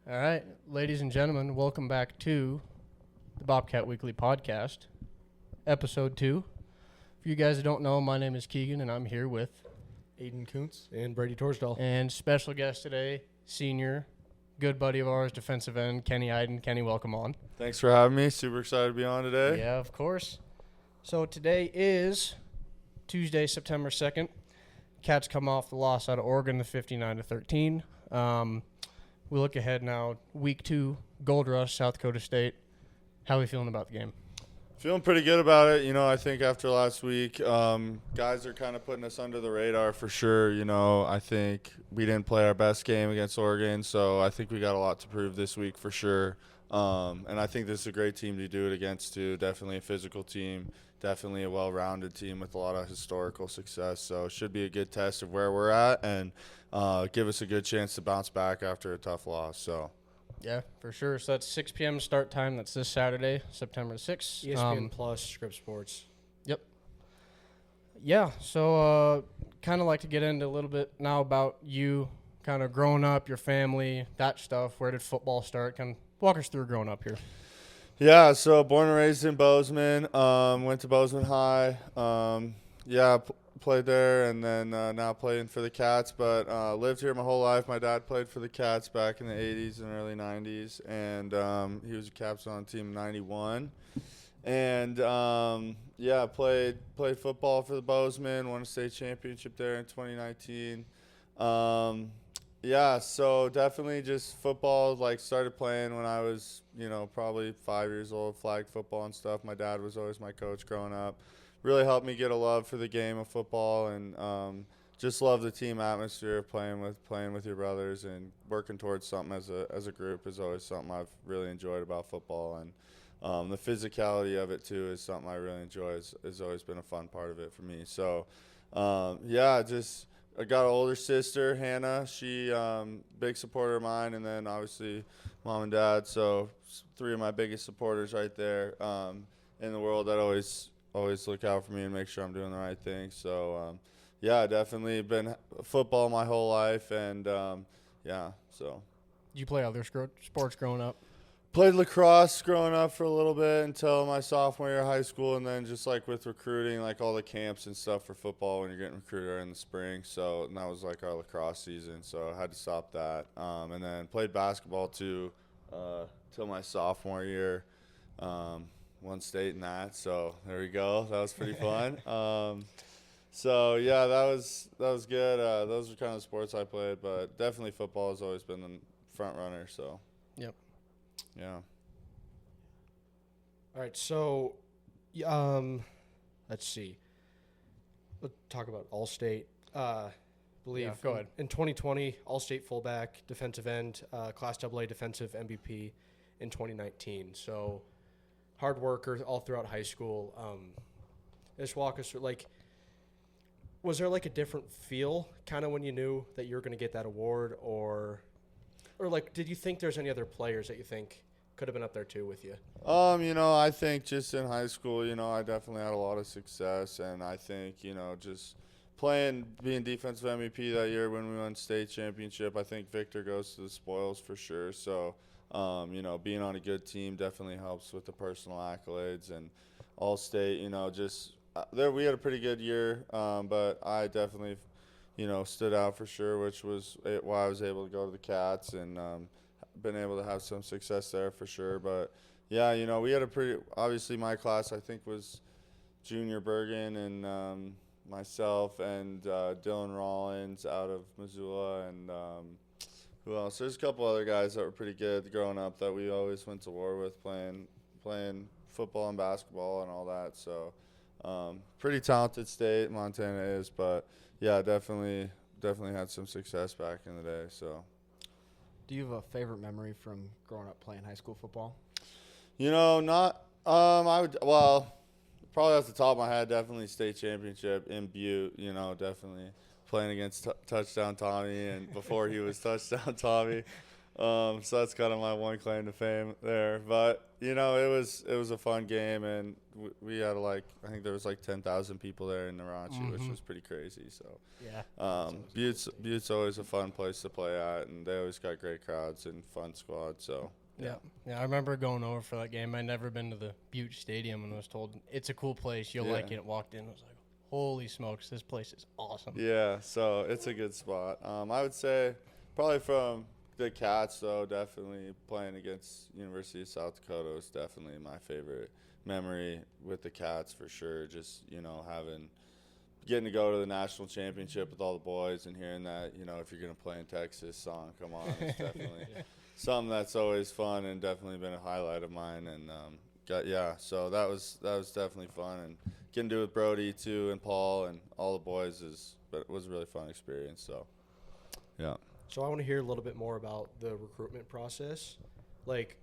All right, ladies and gentlemen, welcome back to the Bobcat Weekly Podcast, Episode 2. For you guys that don't know, my name is Keegan, and I'm here with Aiden Kuntz and BradyToresdahl. and special guest today, senior, good buddy of ours, defensive end, Kenneth Eiden. Kenny, welcome on. Thanks for having me. Super excited to be on today. Yeah, of course. So today is Tuesday, September 2nd. Cats come off the loss out of Oregon, the 59-13. We look ahead now, week 2, Gold Rush, South Dakota State. How are we feeling about the game? Feeling pretty good about it. I think after last week, guys are kind of putting us under the radar for sure. I think we didn't play our best game against Oregon, so I think we got a lot to prove this week for sure. And I think this is a great team to do it against, too. Definitely a physical team, definitely a well-rounded team with a lot of historical success. So it should be a good test of where we're at and give us a good chance to bounce back after a tough loss. So. Yeah, for sure. So that's 6 p.m. start time. That's this Saturday, September 6th. ESPN Plus, Script Sports. Yep. Yeah, so kind of like to get into a little bit now about you, kind of growing up, your family, that stuff. Where did football start? Kind of walk us through growing up here. Yeah, so born and raised in Bozeman. Went to Bozeman High. Played there, and then now playing for the Cats. But lived here my whole life. My dad played for the Cats back in the 80s and early 90s, and he was a captain on Team 91. And, played football for the Bozeman, won a state championship there in 2019. So definitely just football, started playing when I was, probably 5 years old, flag football and stuff. My dad was always my coach growing up. Really helped me get a love for the game of football, and just love the team atmosphere of playing with your brothers and working towards something as a group is always something I've really enjoyed about football, and the physicality of it too is something I really enjoy. Has always been a fun part of it for me. So I got an older sister, Hannah. She big supporter of mine, and then obviously mom and dad. So 3 of my biggest supporters right there in the world that always look out for me and make sure I'm doing the right thing. So, definitely been football my whole life, and, so. Did you play other sports growing up? Played lacrosse growing up for a little bit until my sophomore year of high school, and then just, with recruiting, all the camps and stuff for football when you're getting recruited in the spring. So, and that was, our lacrosse season, so I had to stop that. And then played basketball, too, till my sophomore year. Won state in that, so there we go. That was pretty fun. That was good. Those are kind of the sports I played, but definitely football has always been the front runner. So. Yep. Yeah. All right, so let's see. Let's talk about All-State. Go ahead. In 2020, All-State fullback, defensive end, Class AA defensive MVP in 2019. So. Hard worker all throughout high school. Just walk us through, was there a different feel kind of when you knew that you were going to get that award, or did you think there's any other players that you think could have been up there too with you? I think just in high school, I definitely had a lot of success, and I think, just being defensive MVP that year when we won state championship, I think Victor goes to the spoils for sure. So, being on a good team definitely helps with the personal accolades, and All-State, we had a pretty good year, but I definitely, stood out for sure, which was why I was able to go to the Cats and been able to have some success there for sure. But, we had obviously my class I think was Junior Bergen and myself and Dylan Rollins out of Missoula, and who else? There's a couple other guys that were pretty good growing up that we always went to war with playing football and basketball and all that. So pretty talented state, Montana is, but definitely had some success back in the day. So. Do you have a favorite memory from growing up playing high school football? I would probably off the top of my head, definitely state championship in Butte. Definitely playing against Touchdown Tommy, and before he was Touchdown Tommy. So that's kind of my one claim to fame there. But, you know, it was a fun game, and we had I think there was 10,000 people there in Narachi, which was pretty crazy. So, Yeah. Butte's always a fun place to play at, and they always got great crowds and fun squad. So, Yeah, I remember going over for that game. I'd never been to the Butte Stadium and was told it's a cool place. You'll like it. Walked in, I was like, holy smokes, this place is awesome. Yeah, so it's a good spot. I would say probably from the Cats, though, definitely playing against University of South Dakota was definitely my favorite memory with the Cats for sure. Just, you know, getting to go to the national championship with all the boys and hearing that, you know, if you're going to play in Texas song, come on, it's definitely something that's always fun and definitely been a highlight of mine. And so that was definitely fun, and getting to do it with Brody too and Paul and all the boys was a really fun experience. So, yeah. So I want to hear a little bit more about the recruitment process. Like,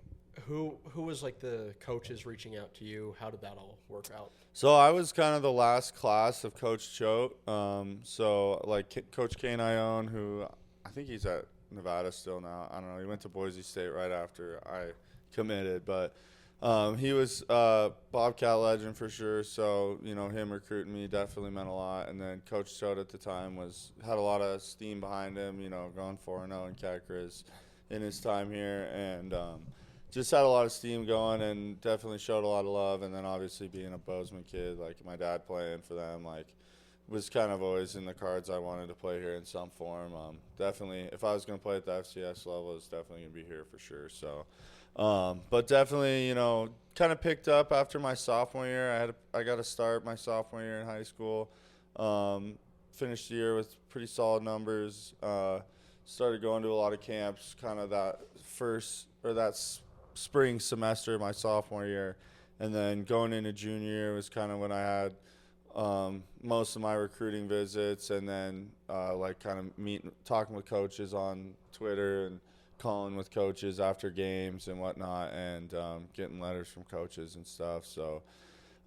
who was the coaches reaching out to you? How did that all work out? So I was kind of the last class of Coach Choate. Coach Kane Ione, who I think he's at Nevada still now. I don't know. He went to Boise State right after I committed, but he was a Bobcat legend for sure. So, you know, him recruiting me definitely meant a lot. And then Coach Choate at the time had a lot of steam behind him, you know, going 4-0 in Cat-Chris in his time here, and just had a lot of steam going and definitely showed a lot of love. And then obviously being a Bozeman kid, my dad playing for them, was kind of always in the cards. I wanted to play here in some form. Definitely, if I was going to play at the FCS level, it's definitely going to be here for sure. So, but definitely, you know, kind of picked up after my sophomore year. I got to start my sophomore year in high school. Finished the year with pretty solid numbers. Started going to a lot of camps, kind of that spring semester of my sophomore year, and then going into junior year was kind of when I had most of my recruiting visits, and then talking with coaches on Twitter and calling with coaches after games and whatnot, and getting letters from coaches and stuff. So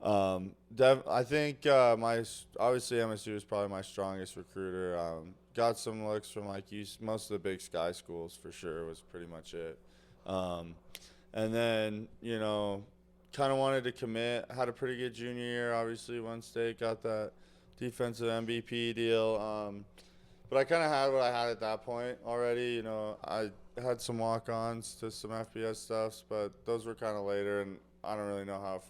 I think obviously MSU is probably my strongest recruiter. Got some looks from most of the Big Sky schools for sure was pretty much it. And then, you know, kind of wanted to commit. Had a pretty good junior year. Obviously, won state, got that defensive MVP deal. But I kind of had what I had at that point already. You know, I had some walk-ons to some FBS stuffs, but those were kind of later, and I don't really know how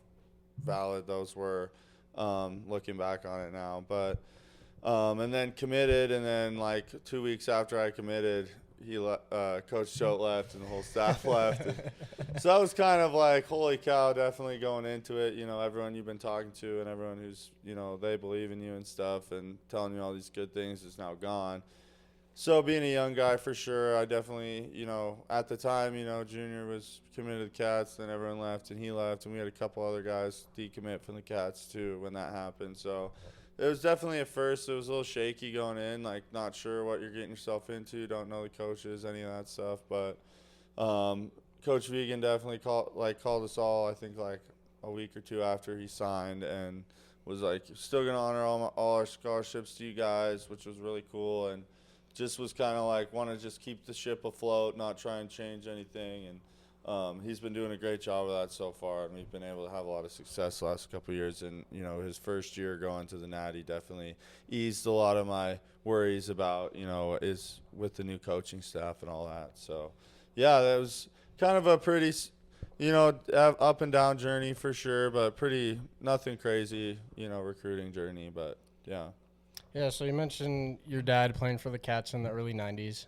valid those were looking back on it now. But and then committed, and then 2 weeks after I committed, Coach Choate left and the whole staff left. So that was kind of holy cow, definitely going into it. You know, everyone you've been talking to and everyone who's, you know, they believe in you and stuff and telling you all these good things is now gone. So being a young guy for sure, I definitely, you know, at the time, you know, Junior was committed to the Cats, then everyone left and he left, and we had a couple other guys decommit from the Cats too when that happened. So it was definitely at first, it was a little shaky going in, not sure what you're getting yourself into, don't know the coaches, any of that stuff. But Coach Vegan definitely called us all, I think a week or two after he signed, and was still going to honor all our scholarships to you guys, which was really cool. And just was kind of want to just keep the ship afloat, not try and change anything. And he's been doing a great job of that so far, and we've been able to have a lot of success the last couple of years. And, you know, his first year going to the Natty definitely eased a lot of my worries about, you know, is with the new coaching staff and all that. So, yeah, that was kind of a pretty, you know, up and down journey for sure, but nothing crazy, you know, recruiting journey. But, yeah. Yeah, so you mentioned your dad playing for the Cats in the early 90s.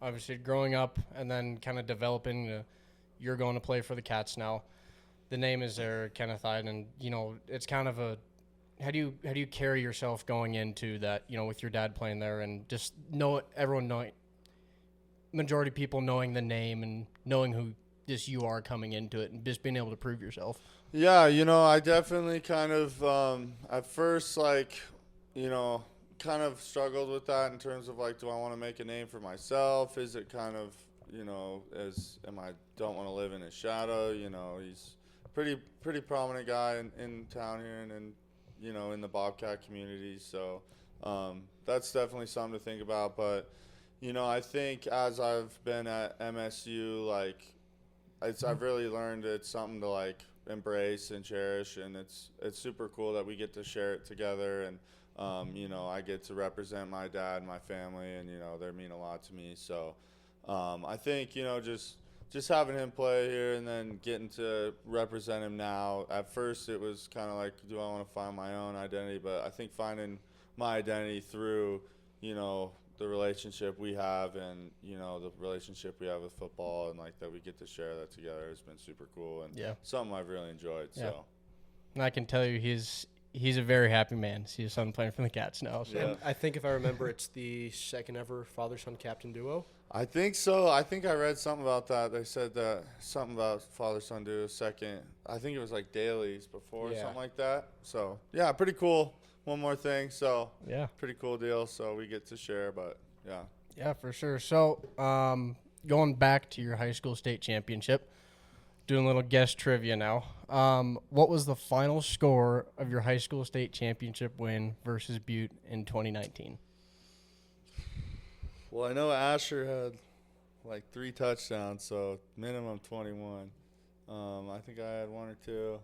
Obviously, growing up and then kind of developing you're going to play for the Cats now. The name is there, Kenneth Eiden, and, you know, it's kind of how do you carry yourself going into that, you know, with your dad playing there, and just majority of people knowing the name and knowing who you are coming into it and just being able to prove yourself? Yeah, you know, I definitely kind of at first, you know, kind of struggled with that in terms of do I want to make a name for myself? Is it kind of, you know, don't want to live in his shadow? You know, he's a pretty prominent guy in town here and you know, in the Bobcat community. So that's definitely something to think about. But, I think as I've been at MSU, like, I've really learned it's something to, like, embrace and cherish, and it's super cool that we get to share it together, and I get to represent my dad and my family, and they mean a lot to me. So I think just having him play here and then getting to represent him now. At first it was kind of like, do I want to find my own identity? But I think finding my identity through the relationship we have, and the relationship we have with football, and like that we get to share that together has been super cool, and something I've really enjoyed. Yeah. So, and I can tell you he's a very happy man to see his son playing for the Cats now. So. And I think if I remember, it's the second ever father-son captain duo. I think so. I think I read something about that. They said that something about father-son duo second. I think it was like dailies before, something like that. So yeah, pretty cool. One more thing. So yeah, pretty cool deal. So we get to share, but yeah. Yeah, for sure. So going back to your high school state championship, doing a little guest trivia now. What was the final score of your high school state championship win versus Butte in 2019? Well, I know Asher had like 3 touchdowns, so minimum 21. I think I had 1 or 2.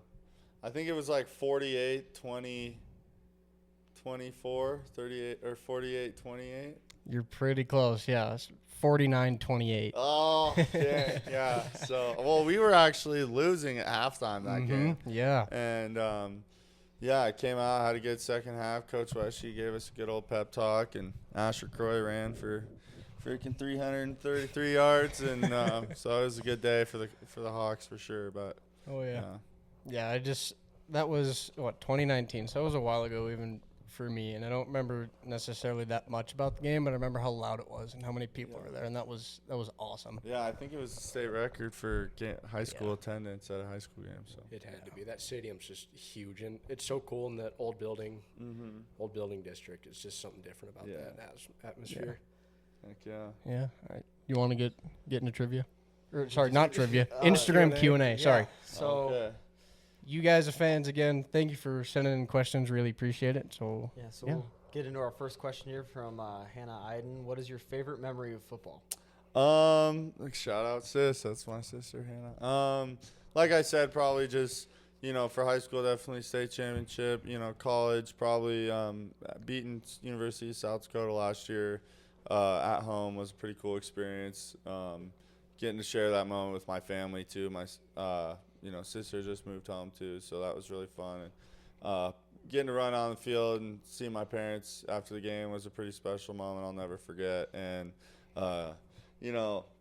I think it was like 48-20, 24, 38, or 48-28. You're pretty close, yeah. It's 49-28. Oh, dang, yeah. So, well, we were actually losing at halftime that game. Yeah. And, I came out, had a good second half. Coach Weshy gave us a good old pep talk, and Asher Croy ran for freaking 333 yards, and so it was a good day for the Hawks for sure. But yeah, that was 2019, so it was a while ago even for me, and I don't remember necessarily that much about the game, but I remember how loud it was and how many people were there, and that was awesome. Yeah, I think it was a state record for high school attendance at a high school game. So it had to be. That stadium's just huge, and it's so cool in that old building district. It's just something different about that atmosphere. Heck yeah. Yeah. All right. You want to get into trivia? Or sorry, not trivia. Instagram Q&A. Sorry. So. You guys are fans again. Thank you for sending in questions. Really appreciate it. So We'll get into our first question here from Hannah Eiden. What is your favorite memory of football? Shout out sis. That's my sister Hannah. Like I said, probably just for high school, definitely state championship. College, probably beating University of South Dakota last year at home was a pretty cool experience. Getting to share that moment with my family too. My sister just moved home too, so that was really fun. And getting to run on the field and see my parents after the game was a pretty special moment I'll never forget. And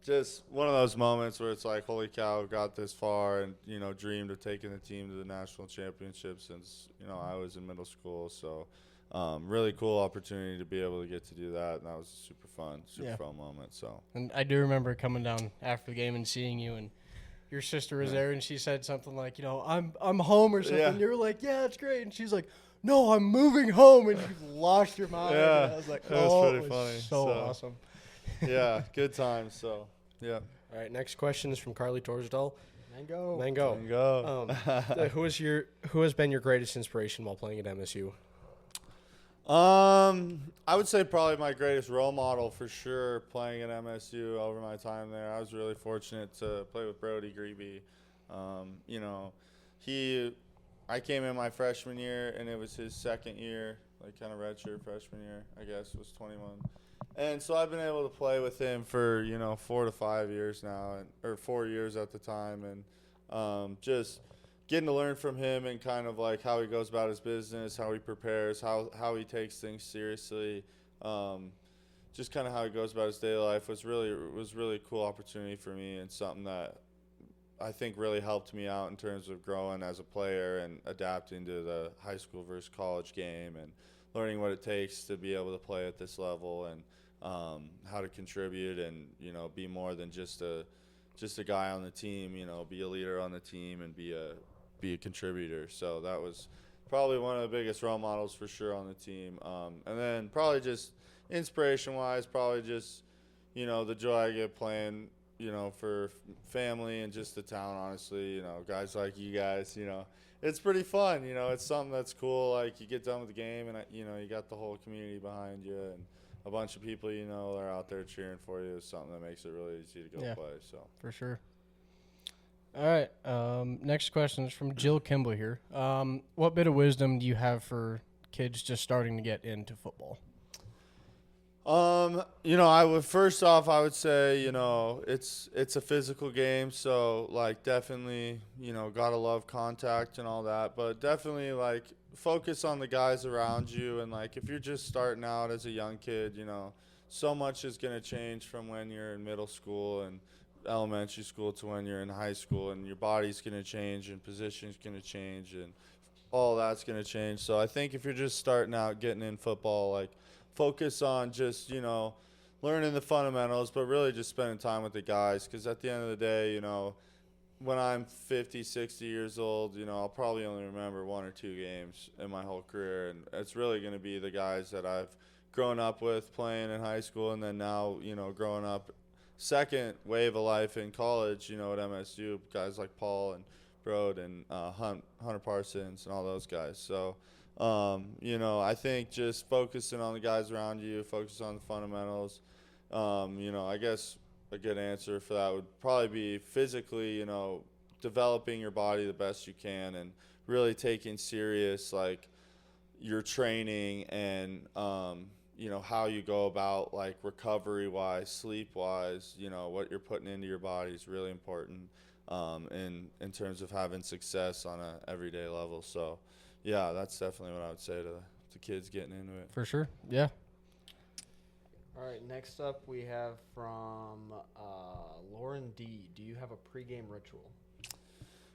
just one of those moments where it's like, holy cow, got this far, and dreamed of taking the team to the national championship since I was in middle school. So really cool opportunity to be able to get to do that, and that was a super fun moment. So, and I do remember coming down after the game and seeing you, and your sister was there, and she said something like, I'm home or something. Yeah. You were like, yeah, it's great. And she's like, no, I'm moving home. And you lost your mind. Yeah, and I was like, it was pretty funny. So awesome. Yeah, good times. So, yeah. All right, next question is from Carly Torsdahl. Mango. Who has been your greatest inspiration while playing at MSU? I would say probably my greatest role model for sure, playing at MSU over my time there. I was really fortunate to play with Brody Grebe. I came in my freshman year, and it was his second year, like kind of redshirt freshman year, I guess, was 21. And so I've been able to play with him for, 4 to 5 years now, or 4 years at the time. And just getting to learn from him and kind of like how he goes about his business, how he prepares, how he takes things seriously, just kind of how he goes about his daily life was really a cool opportunity for me, and something that I think really helped me out in terms of growing as a player and adapting to the high school versus college game, and learning what it takes to be able to play at this level, and how to contribute and be more than just a guy on the team, be a leader on the team and be a contributor. So that was probably one of the biggest role models for sure on the team. And then probably just inspiration-wise, probably just, the joy I get playing, for family and just the town, honestly, guys like you guys, it's pretty fun. It's something that's cool. Like, you get done with the game and, you got the whole community behind you. a bunch of people you know are out there cheering for you is something that makes it really easy to go play. So for sure. All right. Next question is from Jill Kimball here. What bit of wisdom do you have for kids just starting to get into football? First off, I would say, it's a physical game. So like definitely, gotta love contact and all that, but definitely like focus on the guys around you. And like, if you're just starting out as a young kid, so much is going to change from when you're in middle school and elementary school to when you're in high school, and your body's going to change and position's going to change and all that's going to change. So I think if you're just starting out getting in football, like focus on just, learning the fundamentals, but really just spending time with the guys. Because at the end of the day, when I'm 50, 60 years old, I'll probably only remember 1 or 2 games in my whole career. And it's really going to be the guys that I've grown up with playing in high school, and then now, growing up second wave of life in college, at MSU, guys like Paul and Brode and Hunter Parsons and all those guys. So, I think just focusing on the guys around you, focus on the fundamentals. I guess a good answer for that would probably be physically, developing your body the best you can and really taking serious, like, your training and, how you go about, like, recovery-wise, sleep-wise, what you're putting into your body is really important in terms of having success on a everyday level. So, yeah, that's definitely what I would say to kids getting into it. For sure, yeah. All right, next up we have from Lauren D. Do you have a pregame ritual?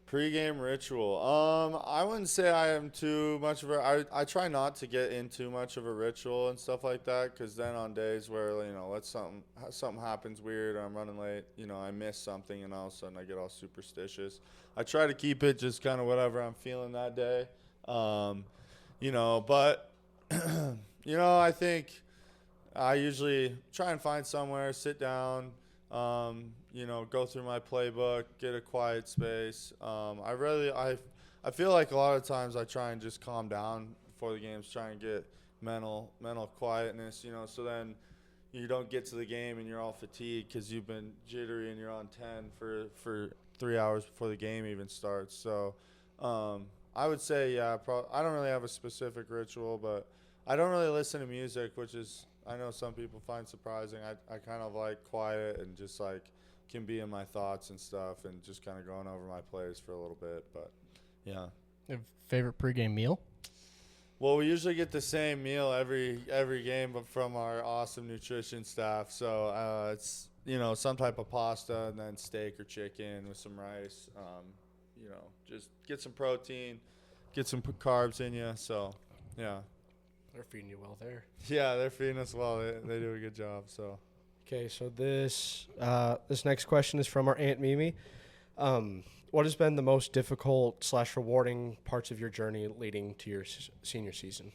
Pre-game ritual. I wouldn't say I am too much of I try not to get in too much of a ritual and stuff like that, because then on days where, something happens weird or I'm running late, I miss something and all of a sudden I get all superstitious. I try to keep it just kind of whatever I'm feeling that day. But, I think I usually try and find somewhere, sit down, go through my playbook, get a quiet space. I feel like a lot of times I try and just calm down before the games, try and get mental quietness, so then you don't get to the game and you're all fatigued because you've been jittery and you're on 10 for 3 hours before the game even starts. So I would say, yeah, I don't really have a specific ritual, but I don't really listen to music, which is, I know some people find surprising. I kind of like quiet and just like can be in my thoughts and stuff and just kind of going over my plays for a little bit. But yeah. Favorite pregame meal? Well, we usually get the same meal every game, but from our awesome nutrition staff. So it's some type of pasta and then steak or chicken with some rice. Just get some protein, get some carbs in you. So yeah. They're feeding you well there. Yeah, they're feeding us well. They do a good job. So, okay. So this next question is from our Aunt Mimi. What has been the most difficult / rewarding parts of your journey leading to your senior season?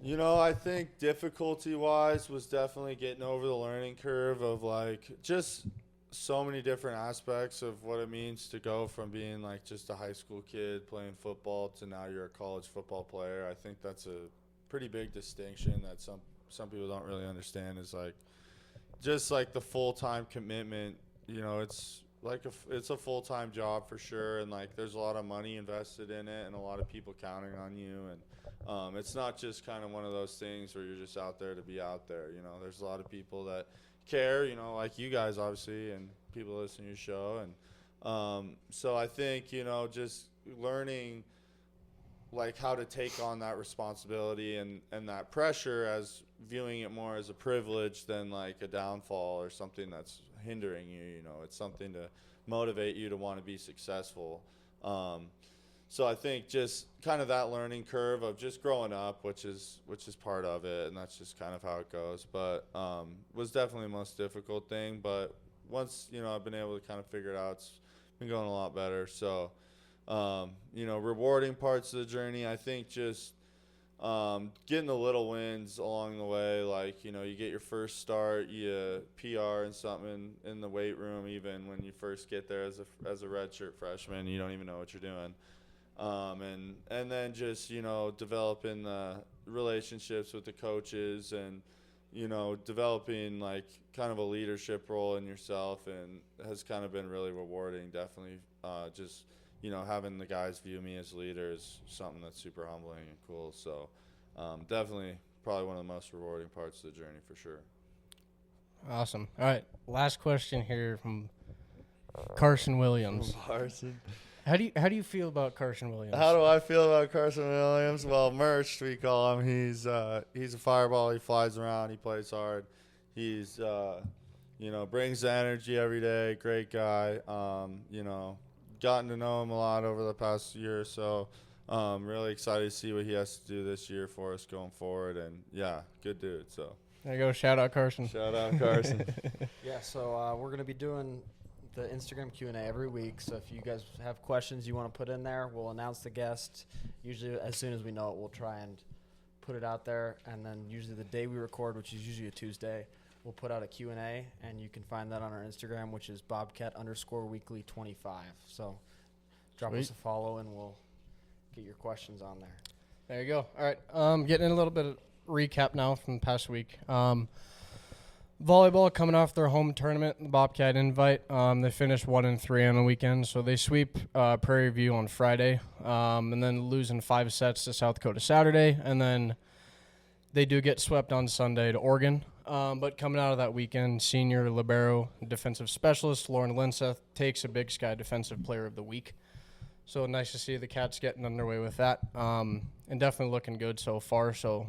I think difficulty-wise was definitely getting over the learning curve of like just so many different aspects of what it means to go from being like just a high school kid playing football to now you're a college football player. I think that's a pretty big distinction that some people don't really understand, is like just like the full-time commitment. It's like it's a full-time job for sure, and like there's a lot of money invested in it and a lot of people counting on you, and it's not just kind of one of those things where you're just out there to be out there. There's a lot of people that care, like you guys obviously, and people listen to your show, and so I think just learning like how to take on that responsibility and that pressure, as viewing it more as a privilege than like a downfall or something that's hindering you. It's something to motivate you to want to be successful. So I think just kind of that learning curve of just growing up, which is part of it, and that's just kind of how it goes. But was definitely the most difficult thing. But once I've been able to kind of figure it out, it's been going a lot better. So rewarding parts of the journey, I think just getting the little wins along the way, like you get your first start, you PR and something in the weight room, even when you first get there as a redshirt freshman, you don't even know what you're doing. And then just developing the relationships with the coaches and developing like kind of a leadership role in yourself, and has kind of been really rewarding. Definitely, just having the guys view me as leader is something that's super humbling and cool. So, definitely, probably one of the most rewarding parts of the journey for sure. Awesome. All right, last question here from Carson Williams. Carson. How do you feel about Carson Williams? How do I feel about Carson Williams? Well, Merch, we call him. He's a fireball. He flies around. He plays hard. He's brings the energy every day. Great guy. Gotten to know him a lot over the past year or so. Really excited to see what he has to do this year for us going forward. And yeah, good dude. So there you go. Shout out Carson. Shout out Carson. Yeah. So we're gonna be doing the Instagram Q&A every week. So if you guys have questions you want to put in there, we'll announce the guest. Usually as soon as we know it, we'll try and put it out there. And then usually the day we record, which is usually a Tuesday, we'll put out a Q&A, and you can find that on our Instagram, which is Bobcat_weekly25. So drop us a follow, and we'll get your questions on there. There you go. All right. Getting in a little bit of recap now from the past week. Volleyball coming off their home tournament, the Bobcat Invite. They finished 1-3 on the weekend, so they sweep Prairie View on Friday, and then losing 5 sets to South Dakota Saturday, and then they do get swept on Sunday to Oregon. But coming out of that weekend, senior libero defensive specialist Lauren Linseth takes a Big Sky Defensive Player of the Week. So nice to see the Cats getting underway with that, and definitely looking good so far. So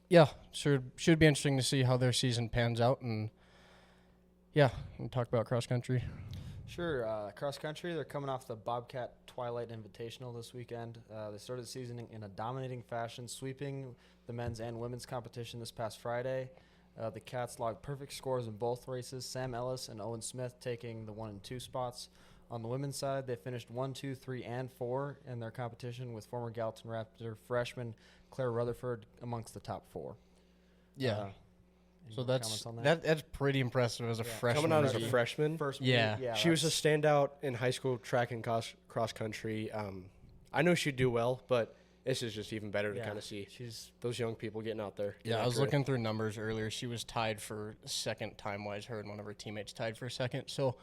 yeah, should be interesting to see how their season pans out. And yeah, we'll talk about cross country. Sure. Cross country, they're coming off the Bobcat Twilight Invitational this weekend. They started the season in a dominating fashion, sweeping the men's and women's competition this past Friday. The Cats logged perfect scores in both races, Sam Ellis and Owen Smith taking the 1 and 2 spots. On the women's side, they finished 1, 2, 3, and 4 in their competition, with former Gallatin Raptor freshman Claire Rutherford amongst the top 4. Yeah. So that's pretty impressive as a freshman. Coming out as a freshman. Yeah. She was a standout in high school track and cross country. I know she'd do well, but this is just even better to kind of see those young people getting out there. Yeah, I was looking through numbers earlier. She was tied for second time-wise. Her and one of her teammates tied for second. So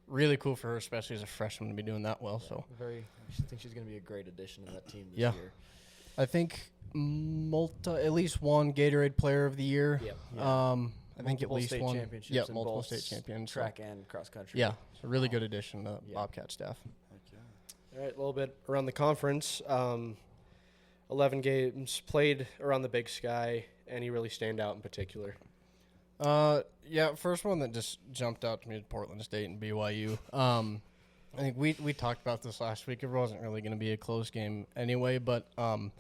really cool for her, especially as a freshman, to be doing that well. So I think she's going to be a great addition to that team this year. I think at least one Gatorade Player of the Year. Yep. I think at least state one. Championships Yeah, in multiple both state champions. Track and cross country. Yeah, it's a really good addition to Bobcat staff. All right, a little bit around the conference. 11 games played around the Big Sky. Any really stand out in particular? First one that just jumped out to me is Portland State and BYU. I think we talked about this last week. It wasn't really going to be a close game anyway, but kind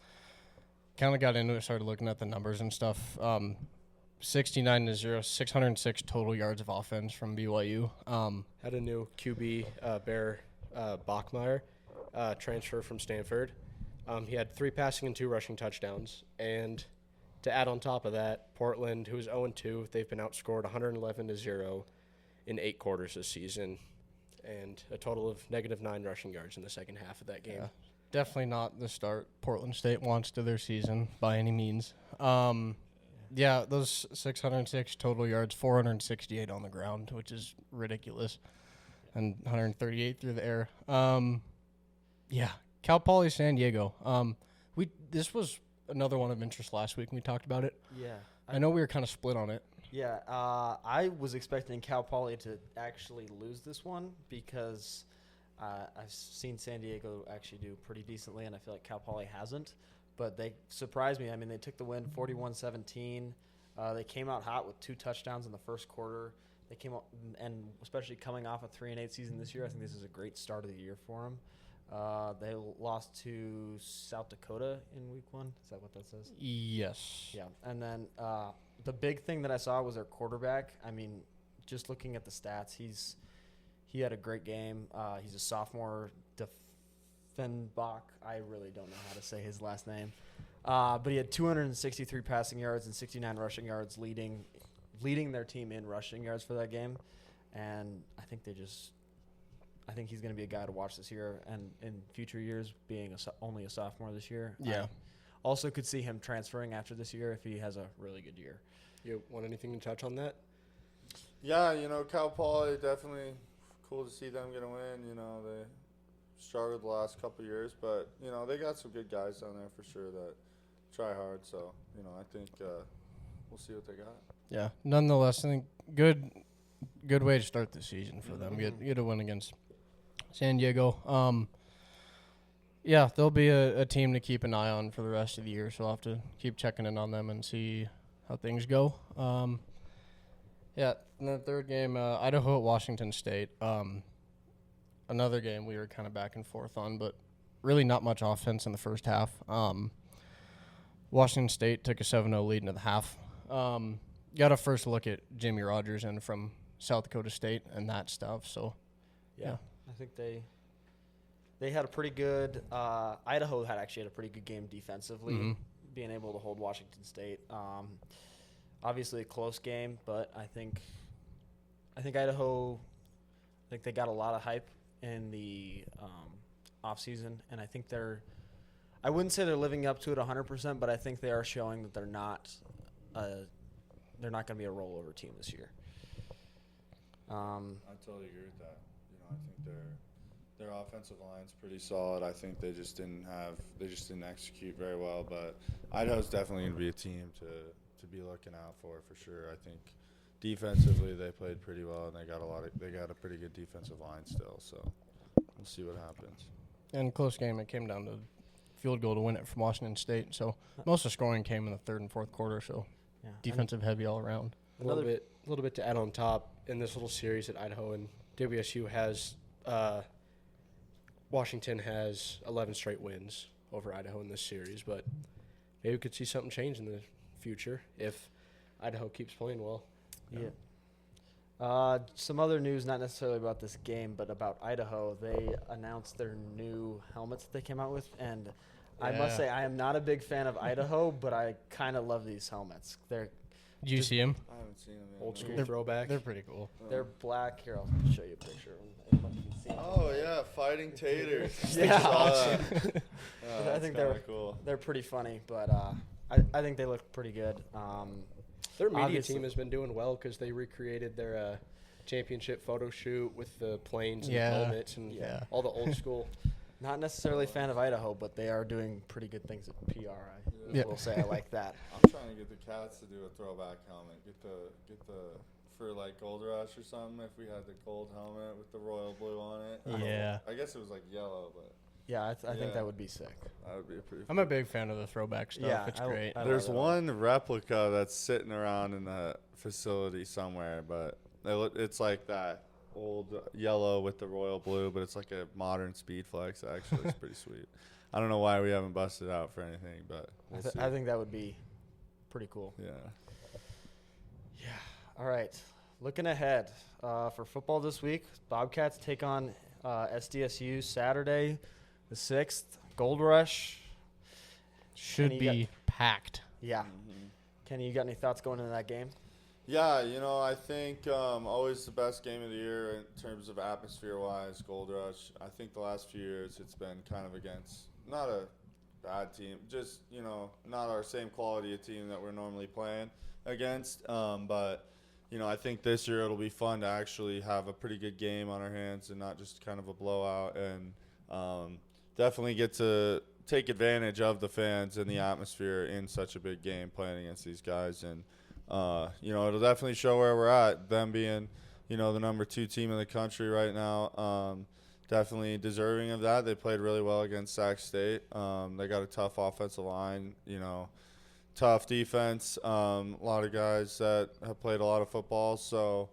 of got into it, started looking at the numbers and stuff. 69-0, 606 total yards of offense from BYU. Had a new QB, Bear Bachmeyer, transfer from Stanford. He had 3 passing and 2 rushing touchdowns. And to add on top of that, Portland, who is 0-2, they've been outscored 111-0 in 8 quarters this season, and a total of -9 rushing yards in the second half of that game. Yeah, definitely not the start Portland State wants to their season by any means. Those 606 total yards, 468 on the ground, which is ridiculous, and 138 through the air. Cal Poly San Diego. This was another one of interest last week when we talked about it. Yeah. I know we were kind of split on it. Yeah. I was expecting Cal Poly to actually lose this one because I've seen San Diego actually do pretty decently, and I feel like Cal Poly hasn't. But they surprised me. I mean, they took the win 41-17. They came out hot with 2 touchdowns in the first quarter. They came out, and especially coming off a 3-8 season this year, I think this is a great start of the year for them. They lost to South Dakota in week 1. Is that what that says? Yes. Yeah. And then the big thing that I saw was their quarterback. I mean, just looking at the stats, he had a great game. He's a sophomore, Defenbach. I really don't know how to say his last name. But he had 263 passing yards and 69 rushing yards, leading their team in rushing yards for that game. And I think he's going to be a guy to watch this year and in future years, being only a sophomore this year. Yeah. I also could see him transferring after this year if he has a really good year. You want anything to touch on that? Yeah, Cal Poly, definitely cool to see them get a win. They struggled the last couple of years, but, they got some good guys down there for sure that try hard. So, I think we'll see what they got. Yeah. Nonetheless, I think good way to start the season for them. Get a win against San Diego. Yeah, they'll be a team to keep an eye on for the rest of the year, so I'll have to keep checking in on them and see how things go. Yeah, and the third game, Idaho at Washington State. Another game we were kind of back and forth on, but really not much offense in the first half. Washington State took a 7-0 lead into the half. Got a first look at Jimmy Rogers and from South Dakota State and that stuff. So, yeah. I think they had a pretty good Idaho had a pretty good game defensively, being able to hold Washington State. Obviously a close game, but I think Idaho, they got a lot of hype in the offseason, and I think I wouldn't say they're living up to it 100%, but I think they are showing that they're not going to be a rollover team this year. I totally agree with that. I think their offensive line's pretty solid. I think they just didn't execute very well, but Idaho's definitely going to be a team to be looking out for sure. I think defensively they played pretty well, and they got a pretty good defensive line still. So we'll see what happens. And close game, it came down to field goal to win it from Washington State. So most of the scoring came in the third and fourth quarter. So defensive heavy all around. A little bit to add on top in this little series that Idaho and WSU has. Washington has 11 straight wins over Idaho in this series, but maybe we could see something change in the future if Idaho keeps playing well. Yeah. Some other news, not necessarily about this game, but about Idaho. They announced their new helmets that they came out with, and I must say I am not a big fan of Idaho, but I kind of love these helmets. Did you see them? I haven't seen them yet. Old school throwback. They're pretty cool. They're black. Here, I'll show you a picture of them. Oh yeah, fighting taters. Yeah. I think cool. They're pretty funny, but I think they look pretty good. Their media team has been doing well because they recreated their championship photo shoot with the planes and the helmets and all the old school. Not necessarily a fan of Idaho, but they are doing pretty good things at PR. I will say I like that. I'm trying to get the Cats to do a throwback helmet. Get the for like Gold Rush or something. If we had the gold helmet with the royal blue on it. I guess it was like yellow, but. Yeah, I think that would be sick. That would be pretty. I'm a big fan of the throwback stuff. Yeah, it's great. There's one replica that's sitting around in the facility somewhere, but it's like that old yellow with the royal blue, but it's like a modern Speed Flex. Actually, it's pretty sweet. I don't know why we haven't busted out for anything, but we'll see. I think that would be pretty cool. Yeah. All right. Looking ahead for football this week, Bobcats take on SDSU Saturday the 6th. Gold Rush. Should be packed. Yeah. Kenny, you got any thoughts going into that game? Yeah, I think always the best game of the year in terms of atmosphere-wise, Gold Rush. I think the last few years it's been kind of against not a bad team, just, not our same quality of team that we're normally playing against. But, I think this year it'll be fun to actually have a pretty good game on our hands and not just kind of a blowout, and definitely get to take advantage of the fans and the atmosphere in such a big game playing against these guys. And, it'll definitely show where we're at, them being, the number 2 team in the country right now. Definitely deserving of that. They played really well against Sac State. They got a tough offensive line, tough defense, a lot of guys that have played a lot of football. So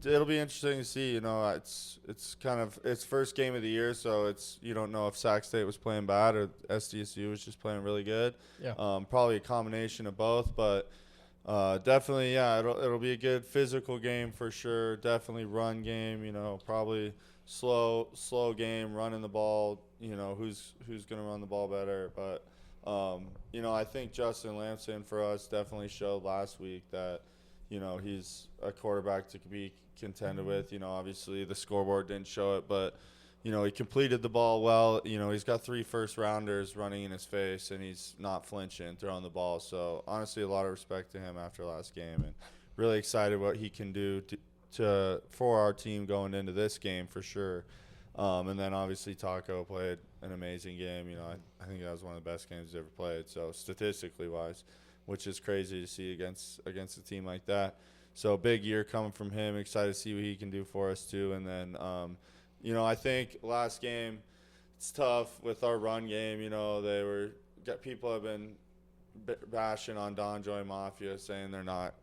it'll be interesting to see. It's kind of its first game of the year, so you don't know if Sac State was playing bad or SDSU was just playing really good. Yeah. Probably a combination of both, but definitely, it'll be a good physical game for sure. Definitely run game. Probably slow game, running the ball. Who's going to run the ball better, but. I think Justin Lamson for us definitely showed last week that, he's a quarterback to be contended with. Obviously the scoreboard didn't show it, but he completed the ball well. He's got 3 first-rounders running in his face, and he's not flinching, throwing the ball. So, honestly, a lot of respect to him after last game, and really excited what he can do for our team going into this game for sure. And then, obviously, Taco played an amazing game. I think that was one of the best games he's ever played, so statistically-wise, which is crazy to see against a team like that. So, big year coming from him. Excited to see what he can do for us, too. And then, I think last game, it's tough with our run game. People have been bashing on Don Joy Mafia, saying they're not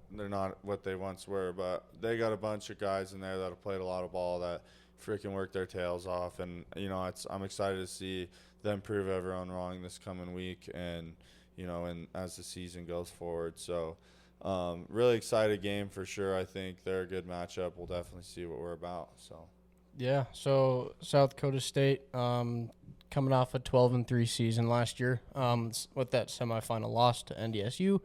what they once were, but they got a bunch of guys in there that have played a lot of ball that freaking work their tails off, and I'm excited to see them prove everyone wrong this coming week, and and as the season goes forward. So really excited game for sure. I think they're a good matchup. We'll definitely see what we're about. So yeah, so South Dakota State coming off a 12-3 season last year with that semifinal loss to NDSU.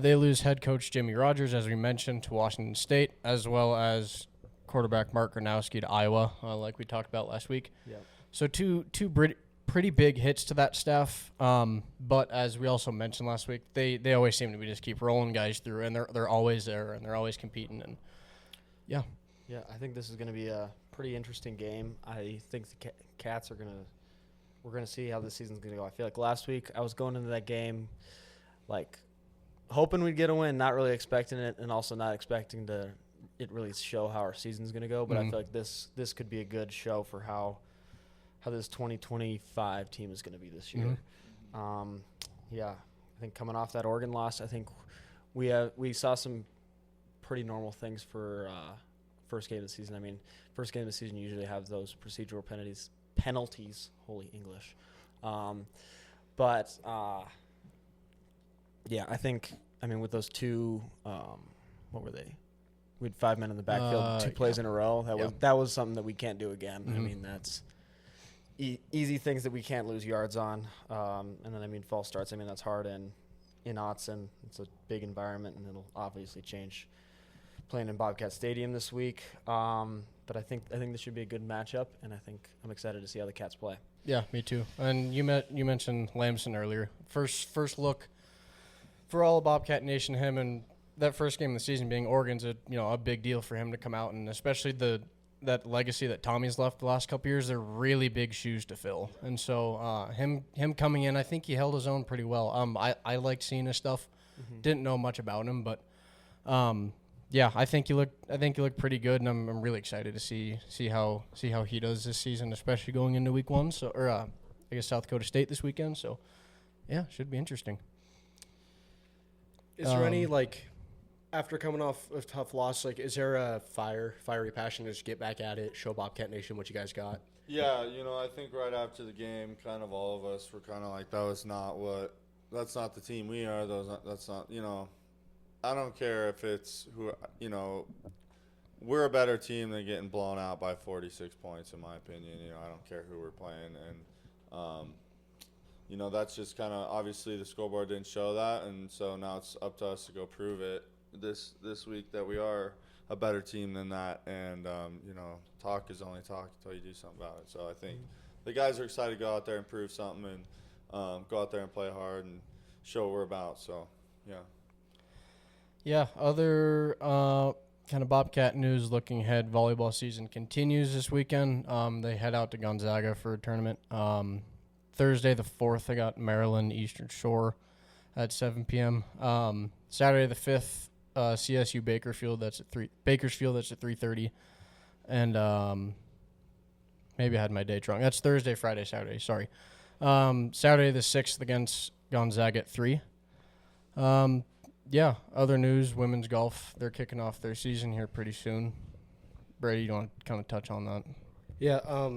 They lose head coach Jimmy Rogers, as we mentioned, to Washington State, as well as quarterback Mark Gronowski to Iowa, like we talked about last week. Yep. So two pretty big hits to that staff. But as we also mentioned last week, they always seem to be just keep rolling guys through, and they're always there, and they're always competing. And yeah. Yeah, I think this is going to be a pretty interesting game. I think the Cats we're going to see how this season's going to go. I feel like last week I was going into that game like hoping we'd get a win, not really expecting it, and also not expecting it really show how our season's going to go. But I feel like this could be a good show for how this 2025 team is going to be this year. Yeah, I think coming off that Oregon loss, I think we saw some pretty normal things for first game of the season. I mean, first game of the season you usually have those procedural penalties. Holy English. Yeah, I mean, with those two, what were they? We had 5 men in the backfield, 2 plays in a row. That was something that we can't do again. I mean, that's easy things that we can't lose yards on. And then, I mean, false starts. I mean, that's hard in Autzen. It's a big environment, and it'll obviously change playing in Bobcat Stadium this week. But I think this should be a good matchup, and I'm excited to see how the Cats play. Yeah, me too. And you mentioned Lamson earlier. First look for all of Bobcat Nation, him and that first game of the season being Oregon's a big deal for him to come out, and especially that legacy that Tommy's left the last couple years. They're really big shoes to fill, and so him coming in, I think he held his own pretty well. I liked seeing his stuff. Didn't know much about him, but yeah, I think he looked pretty good, and I'm really excited to see how he does this season, especially going into week 1. So, I guess South Dakota State this weekend. So, yeah, should be interesting. Is there any after coming off a tough loss, is there a fiery passion to just get back at it, show Bobcat Nation what you guys got? Yeah, I think right after the game, kind of all of us were kind of like, that's not the team we are. That's not. I don't care if it's we're a better team than getting blown out by 46 points, in my opinion. I don't care who we're playing. And, that's just kind of, obviously the scoreboard didn't show that. And so now it's up to us to go prove it this week that we are a better team than that. And, talk is only talk until you do something about it. So I think the guys are excited to go out there and prove something and go out there and play hard and show what we're about. So, yeah. Yeah, other kind of Bobcat news looking ahead, volleyball season continues this weekend. They head out to Gonzaga for a tournament. Thursday the 4th, they got Maryland Eastern Shore at 7 p.m. Saturday the 5th, CSU Bakersfield, that's at 3:30. And maybe I had my date wrong. That's Thursday, Friday, Saturday, sorry. Saturday the 6th against Gonzaga at 3. Yeah, other news, women's golf, they're kicking off their season here pretty soon. Brady, you want to kind of touch on that? Yeah,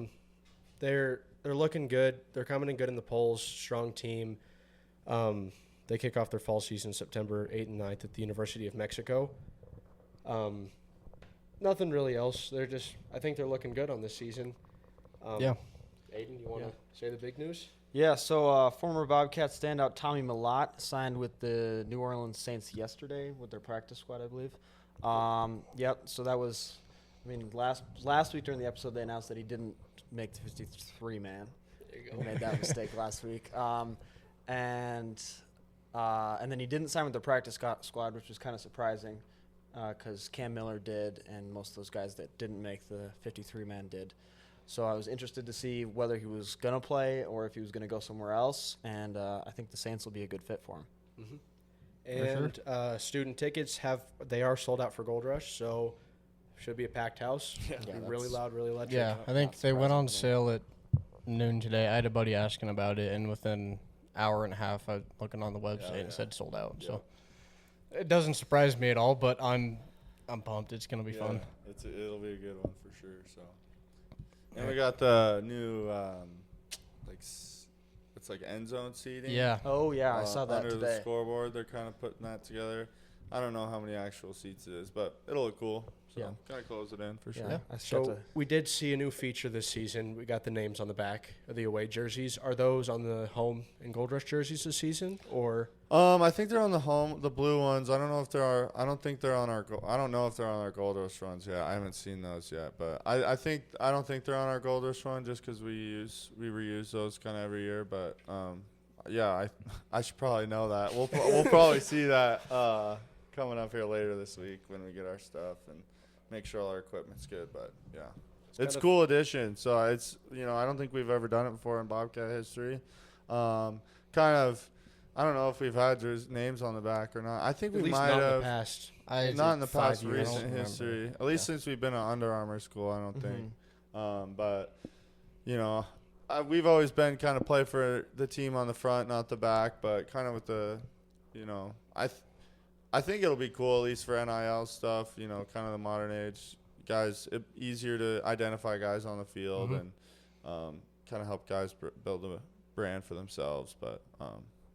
they're looking good. They're coming in good in the polls, strong team. They kick off their fall season September 8th and 9th at the University of Mexico. Nothing really else. I think they're looking good on this season. Yeah. Aiden, you want to say the big news? Yeah, so former Bobcat standout Tommy Malott signed with the New Orleans Saints yesterday with their practice squad, I believe. Yep, so that was I mean, last week during the episode, they announced that he didn't make the 53-man. There you He go. made that mistake last week. And then he didn't sign with the practice squad, which was kind of surprising because Cam Miller did, and most of those guys that didn't make the 53-man did. So I was interested to see whether he was going to play or if he was going to go somewhere else, and I think the Saints will be a good fit for him. Mm-hmm. And student tickets they are sold out for Gold Rush, so should be a packed house. Yeah, Be really loud, really electric. Yeah, I think Not they went on surprising. sale at noon today. I had a buddy asking about it, and within hour and a half, I was looking on the website and it said sold out. So it doesn't surprise me at all, but I'm pumped. It's gonna be fun. It'll be a good one for sure. So, and we got the new it's like end zone seating. Yeah. Oh, yeah, I saw that under the today. scoreboard. They're kind of putting that together. I don't know how many actual seats it is, but it'll look cool. So Yeah. kind of close it in for sure. Yeah, I got So to- we did see a new feature this season. We got the names on the back of the away jerseys. Are those on the home and Gold Rush jerseys this season, or I think they're on the blue ones. I don't know if there are. I don't think they're on our. I don't know if they're on our Gold Rush ones yet. I haven't seen those yet, but I don't think they're on our Gold Rush one just because we reuse those kind of every year. But yeah, I should probably know that. We'll probably see that coming up here later this week when we get our stuff and make sure all our equipment's good. But yeah, it's a cool addition. So it's I don't think we've ever done it before in Bobcat history. I don't know if we've had names on the back or not. I think at we least might not in have. the past? Not in the 5 past years. recent history. At least since we've been at Under Armour school, I don't think. But we've always been kind of play for the team on the front, not the back. But kind of with the, I think it'll be cool at least for NIL stuff. Kind of the modern age guys. Easier to identify guys on the field and kind of help guys build a brand for themselves. But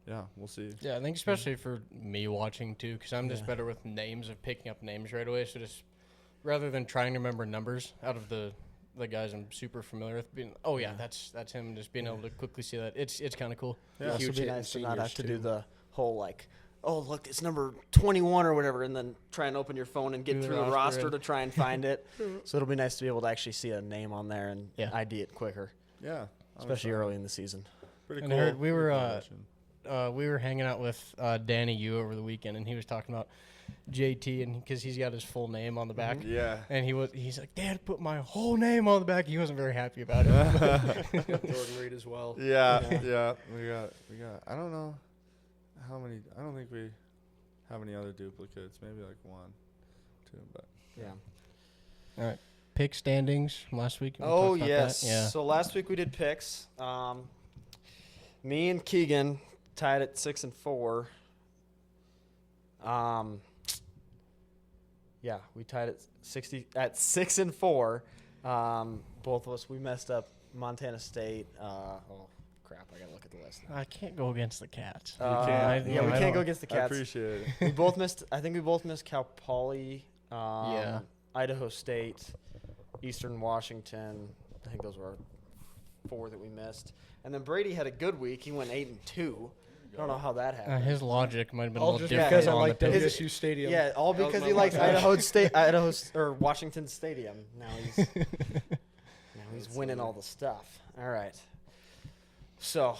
yeah, we'll see. Yeah, I think especially for me watching too, because I'm just better with names of picking up names right away. So just rather than trying to remember numbers out of the guys I'm super familiar with, being that's him. Just being able to quickly see that it's kind of cool. Yeah, it would Huge be hit in nice to not seniors, have to do too. the whole oh look, it's number 21 or whatever, and then try and open your phone and get Do the through the roster roster and- to try and find it. So it'll be nice to be able to actually see a name on there and ID it quicker, Yeah, especially early in the season. Pretty And cool. I heard we were addition. we were hanging out with Danny Yu over the weekend, and he was talking about JT, and because he's got his full name on the back, Yeah. and he's like, Dad, put my whole name on the back. He wasn't very happy about it. Jordan Reed as well. Yeah. We got. I don't know how many. I don't think we have any other duplicates. Maybe like 1, 2, but Yeah. All right, pick standings from last week. You wanna Oh talk about yes. that? Yeah. So last week we did picks. Me and Keegan tied at 6-4. Yeah, we tied at 6-4. Both of us, we messed up Montana State. Oh crap! I gotta look at the list now. I can't go against the Cats. can't. We I can't don't- go against the I Cats. appreciate it. We both missed. I think we both missed Cal Poly, Yeah. Idaho State, Eastern Washington. I think those were our 4 that we missed. And then Brady had a good week. He went 8-2. I don't know how that happened. His logic might have been a All little just different because I on like the pick. WSU Stadium. Yeah, all That was because my he likes motivation. Washington Stadium. Now he's winning all the stuff. All right. So,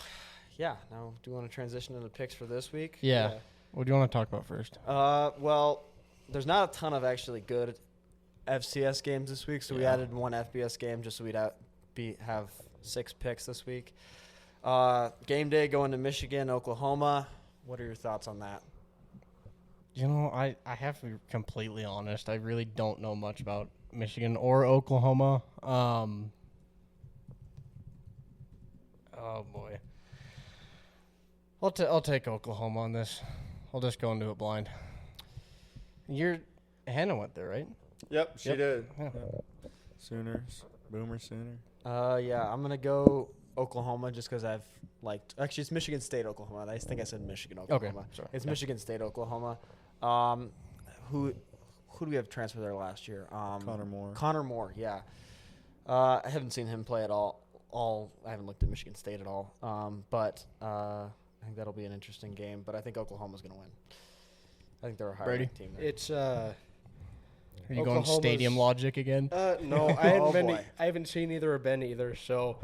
yeah. Now, do you want to transition into picks for this week? Yeah. What do you want to talk about first? Well, there's not a ton of actually good FCS games this week, so we added 1 FBS game just so we'd have 6 picks this week. Game day going to Michigan, Oklahoma. What are your thoughts on that? I have to be completely honest. I really don't know much about Michigan or Oklahoma. Oh boy. I'll take Oklahoma on this. I'll just go into it blind. Hannah went there, right? Yep, she did. Yeah. Yep. Sooners, Boomer Sooner. Yeah, I'm going to go Oklahoma just because I've liked – actually, it's Michigan State, Oklahoma. I think I said Michigan, Oklahoma. sorry. It's Yeah. Michigan State, Oklahoma. Who do we have transfer there last year? Connor Moore. Connor Moore, yeah. I haven't seen him play at all. I haven't looked at Michigan State at all. But I think that'll be an interesting game. But I think Oklahoma's going to win. I think they're a higher Brady? ranked team there. It's Are you going stadium logic again? No, I haven't seen either or been either. So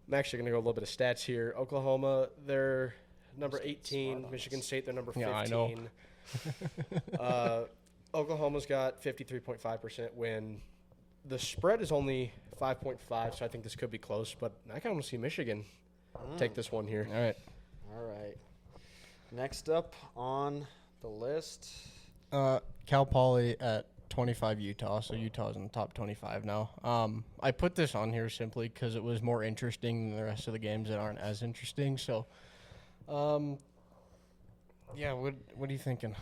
I'm actually going to go a little bit of stats here. Oklahoma, they're number 18. Michigan State, they're number 15. Yeah, I know. Oklahoma's got 53.5% win. The spread is only 5.5, so I think this could be close. But I kind of want to see Michigan take this one here. All right. All right. Next up on the list. Cal Poly at 25 Utah, so Utah's in the top 25 now. I put this on here simply because it was more interesting than the rest of the games that aren't as interesting. So, yeah, what are you thinking?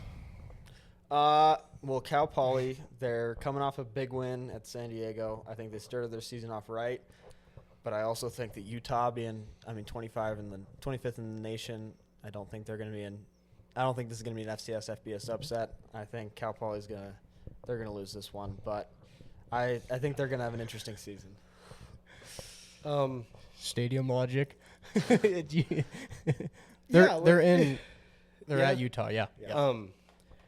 Well, Cal Poly, they're coming off a big win at San Diego. I think they started their season off right. But I also think that Utah being, 25 and the 25th in the nation, I don't think they're going to be in. I don't think this is going to be an FCS FBS upset. I think Cal Poly's they're going to lose this one. But I think they're going to have an interesting season. Stadium logic. They're at Utah. Yeah.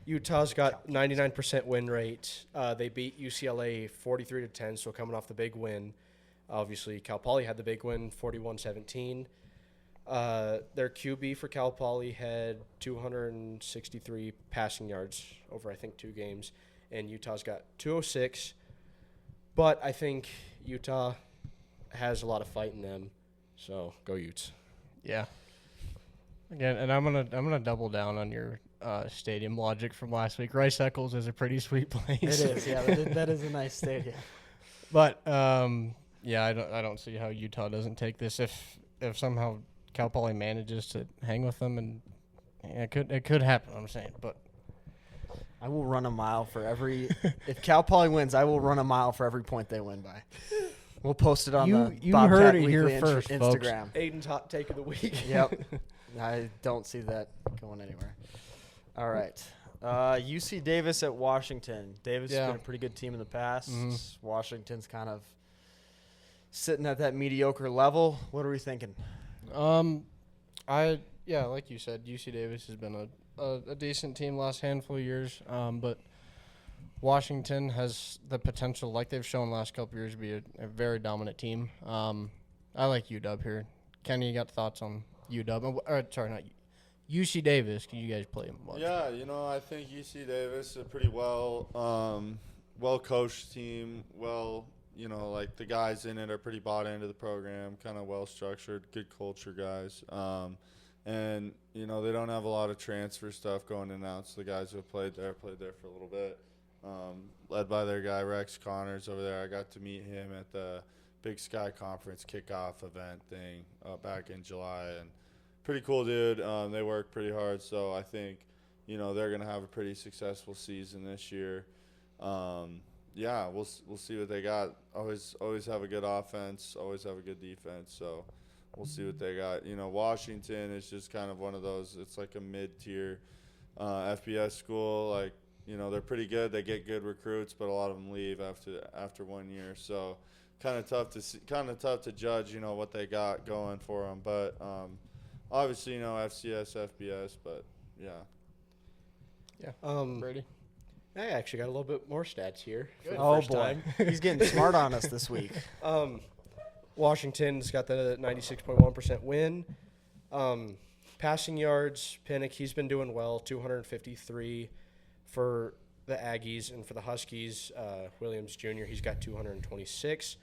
Utah's got 99% win rate. They beat UCLA 43-10, so coming off the big win. Obviously, Cal Poly had the big win, 41-17. Their QB for Cal Poly had 263 passing yards over, I think, 2 games. And Utah's got 206. But I think Utah has a lot of fight in them. So, go Utes. Yeah. Again, and I'm gonna double down on your stadium logic from last week. Rice Eccles is a pretty sweet place. It is, yeah. That is a nice stadium. But yeah, I don't see how Utah doesn't take this if somehow Cal Poly manages to hang with them, and yeah, it could happen. I'm saying, but I will run a mile for every. If Cal Poly wins, I will run a mile for every point they win by. We'll post it on the Bobcat heard it Weekly here first, Instagram. Aiden's hot take of the week. Yep. I don't see that going anywhere. All right. UC Davis at Washington. Davis has been a pretty good team in the past. Mm-hmm. Washington's kind of sitting at that mediocre level. What are we thinking? Like you said, UC Davis has been a decent team last handful of years. But Washington has the potential, like they've shown last couple of years, to be a very dominant team. I like UW here. Kenny, you got thoughts on UW? Sorry, not UC Davis. Can you guys play them? Yeah, I think UC Davis is a pretty well coached team. Like the guys in it are pretty bought into the program, kind of well structured, good culture guys. And they don't have a lot of transfer stuff going in and out. So the guys who have played there for a little bit. Led by their guy Rex Connors over there. I got to meet him at the Big Sky Conference kickoff event thing back in July, and pretty cool dude. They work pretty hard, so I think they're gonna have a pretty successful season this year. We'll see what they got. Always have a good offense, always have a good defense. So we'll see what they got. Washington is just kind of one of those. It's like a mid-tier FBS school. Like they're pretty good. They get good recruits, but a lot of them leave after 1 year. So kind of tough to judge. What they got going for them, but. Obviously, FCS, FBS, but yeah. Yeah. Brady? I actually got a little bit more stats here. Oh, boy. He's getting smart on us this week. Washington's got the 96.1% win. Passing yards, Pinnock, he's been doing well, 253 for the Aggies. And for the Huskies, Williams Jr., he's got 226.